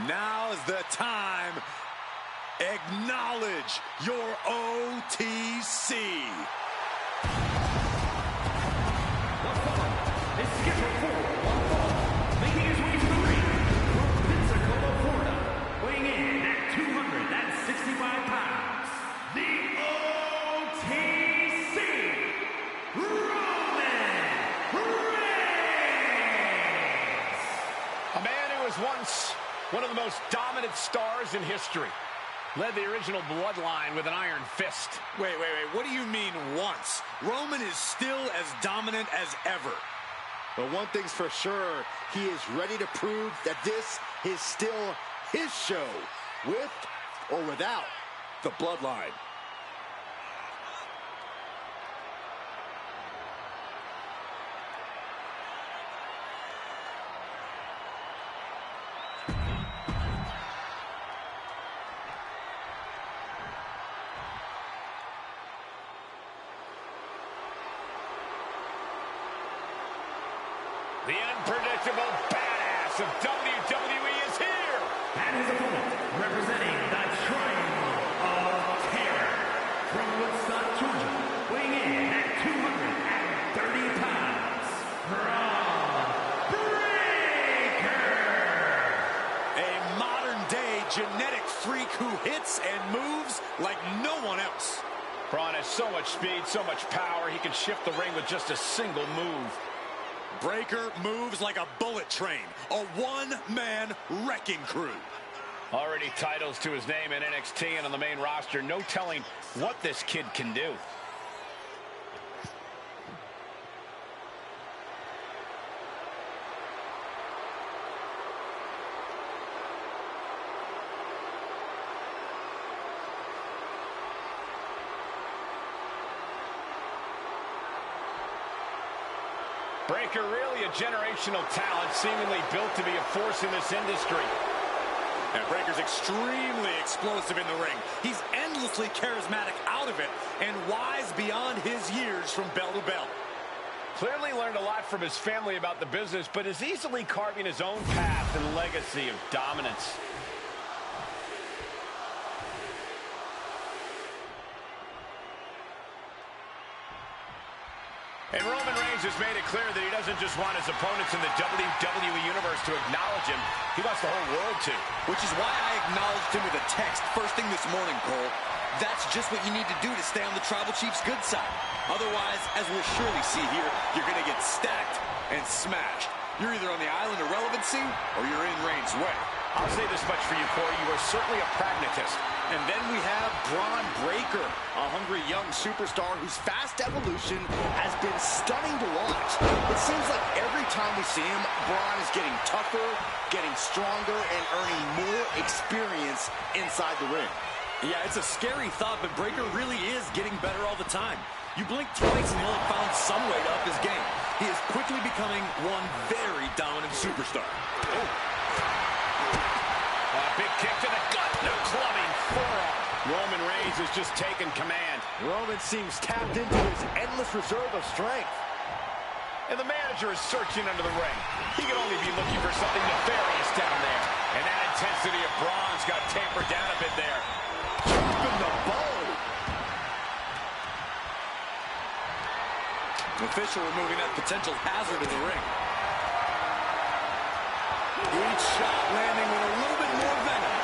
Now's the time. Acknowledge your OTC. The following is scheduled for one fall, making his way to the ring from Pensacola, Florida, weighing in at 265 pounds, the OTC, Roman Reigns! A man who was once one of the most dominant stars in history. Led the original bloodline with an iron fist. Wait. What do you mean once? Roman is still as dominant as ever. But one thing's for sure, he is ready to prove that this is still his show, with or without the bloodline. The unpredictable badass of WWE is here! And his opponent, representing the Triangle of Terror, from Woodstock, Georgia, weighing in at 230 pounds, Bron Breakker! A modern-day genetic freak who hits and moves like no one else. Braun has so much speed, so much power, he can shift the ring with just a single move. Breakker moves like a bullet train, a one-man wrecking crew. Already titles to his name in NXT and on the main roster. No telling what this kid can do. Breakker, really a generational talent, seemingly built to be a force in this industry. And Breakker's extremely explosive in the ring. He's endlessly charismatic out of it and wise beyond his years from bell to bell. Clearly learned a lot from his family about the business, but is easily carving his own path and legacy of dominance. And Roman Reigns has made it clear that he doesn't just want his opponents in the WWE Universe to acknowledge him. He wants the whole world to. Which is why I acknowledged him with a text first thing this morning, Cole. That's just what you need to do to stay on the Tribal Chief's good side. Otherwise, as we'll surely see here, you're going to get stacked and smashed. You're either on the island of relevancy or you're in Reigns' way. I'll say this much for you, Corey. You are certainly a pragmatist. And then we have Bron Breakker, a hungry young superstar whose fast evolution has been stunning to watch. It seems like every time we see him, Bron is getting tougher, getting stronger, and earning more experience inside the ring. Yeah, it's a scary thought, but Breakker really is getting better all the time. You blink twice and he'll have found some way to up his game. He is quickly becoming one very dominant superstar. Oh. Big kick to the gut. No clubbing forearm. Roman Reigns has just taken command. Roman seems tapped into his endless reserve of strength. And the manager is searching under the ring. He could only be looking for something nefarious down there. And that intensity of Braun's got tapered down a bit there. Dropping the bow. Official removing that potential hazard in the ring. Each shot landing with a little bit more venom.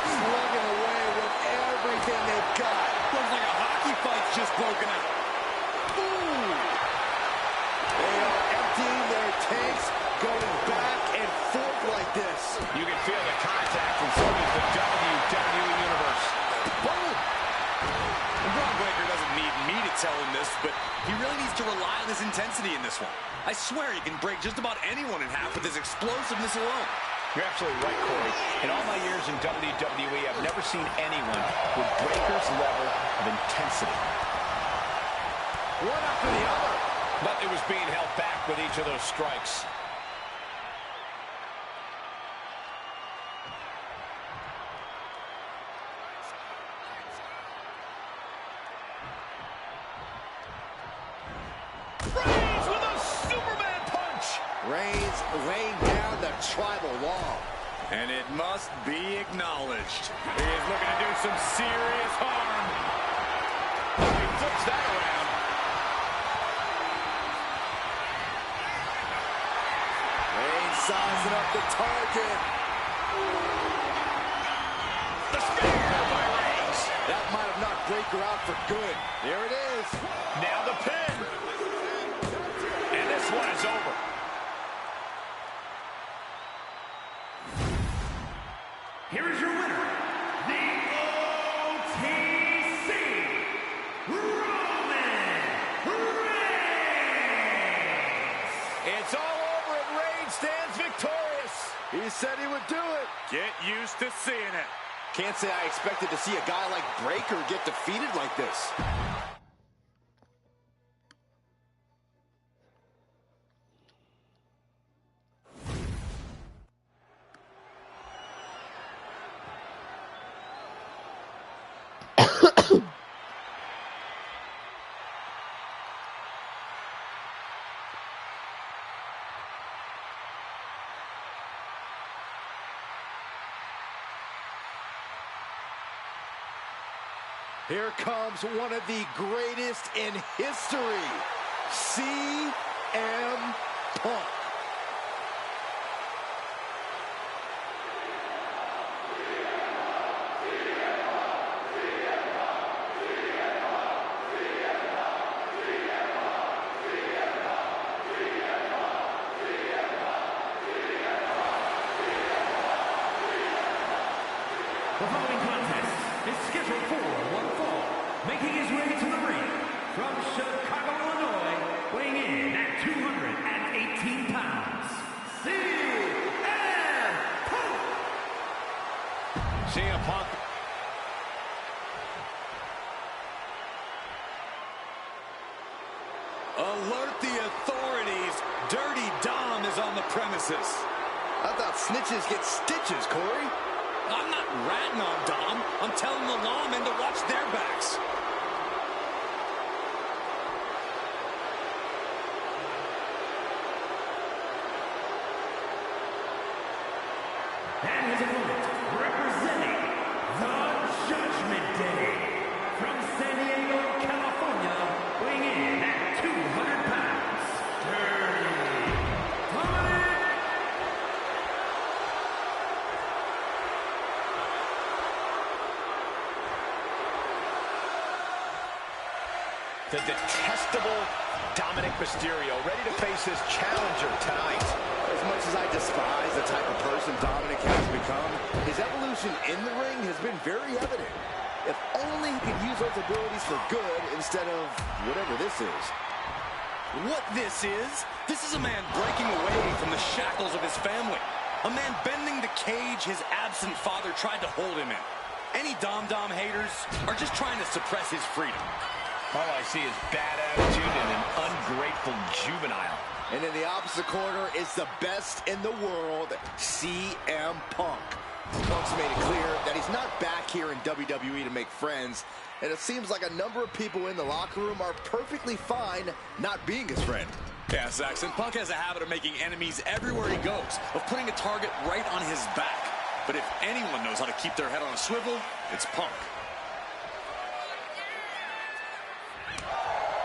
Slugging away with everything they've got. Looks like a hockey fight's just broken out. Ooh. They are emptying their tanks, going back and forth like this. You can feel the contact, and so does the WWE Universe. Boom! Bron Breakker doesn't need me to tell him this, but he really needs to rely on his intensity in this one. I swear he can break just about anyone in half with his explosiveness alone. You're absolutely right, Corey. In all my years in WWE, I've never seen anyone with Breakker's level of intensity. One after the other. But it was being held back with each of those strikes. Reigns laying down the tribal law. And it must be acknowledged. He is looking to do some serious harm. He flips that around. Reigns sizing up the target. The spear by Reigns. That might have knocked Breakker out for good. There it is. Now the pin. And this one is over. Here is your winner, the OTC, Roman Reigns. It's all over and Reigns stands victorious. He said he would do it. Get used to seeing it. Can't say I expected to see a guy like Breakker get defeated like this. Here comes one of the greatest in history, CM Punk. The following contest is scheduled for one fall, making his way to the ring from Chicago, Illinois, weighing in at 218 pounds, CM Punk. CM Punk. Alert the authorities. Dirty Dom is on the premises. I thought snitches get stitches, Corey. I'm not ratting on Dom. I'm telling the lawmen to watch their backs. And his opponent, representing the Judgment Day, from San Diego, California, weighing in at 200 pounds, Dirty Dominic. The detestable Dominic Mysterio, ready to face his challenger tonight. As much as I despise the type of person Dominic has become, his evolution in the ring has been very evident. If only he could use those abilities for good instead of whatever this is. What this is a man breaking away from the shackles of his family. A man bending the cage his absent father tried to hold him in. Any Dom haters are just trying to suppress his freedom. All I see is bad attitude and an ungrateful juvenile. And in the opposite corner is the best in the world, CM Punk. Punk's made it clear that he's not back here in WWE to make friends, and it seems like a number of people in the locker room are perfectly fine not being his friend. Yeah, Saxon, Punk has a habit of making enemies everywhere he goes, of putting a target right on his back. But if anyone knows how to keep their head on a swivel, it's Punk.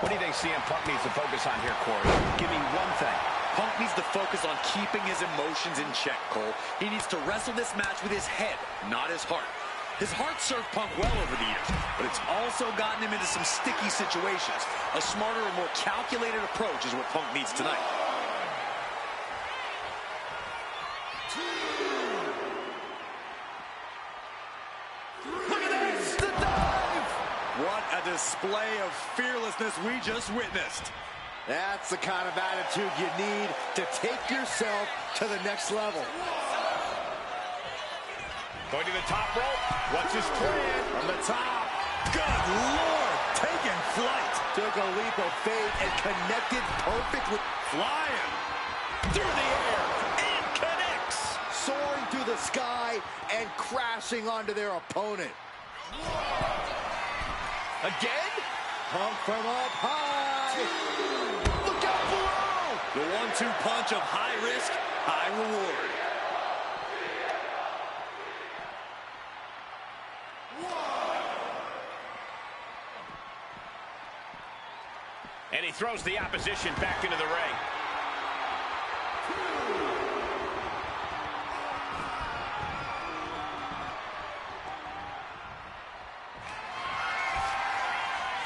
What do you think CM Punk needs to focus on here, Corey? Give me one thing. Punk needs to focus on keeping his emotions in check, Cole. He needs to wrestle this match with his head, not his heart. His heart served Punk well over the years, but it's also gotten him into some sticky situations. A smarter and more calculated approach is what Punk needs tonight. Look at this! The dive! What a display of fearlessness we just witnessed. That's the kind of attitude you need to take yourself to the next level. Going to the top rope. What's his plan? From the top. Good Lord, taking flight. Took a leap of faith and connected perfectly. Flying through the air and connects. Soaring through the sky and crashing onto their opponent. Again? Punk from up high. Look out below. The 1-2 punch of high risk, high reward. And he throws the opposition back into the ring.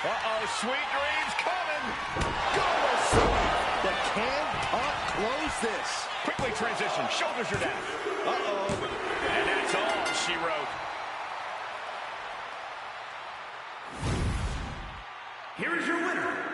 Uh-oh, sweet dreams coming. But can Punk close this? Quickly transition, shoulders are down. Uh-oh. And that's all she wrote. Here is your winner,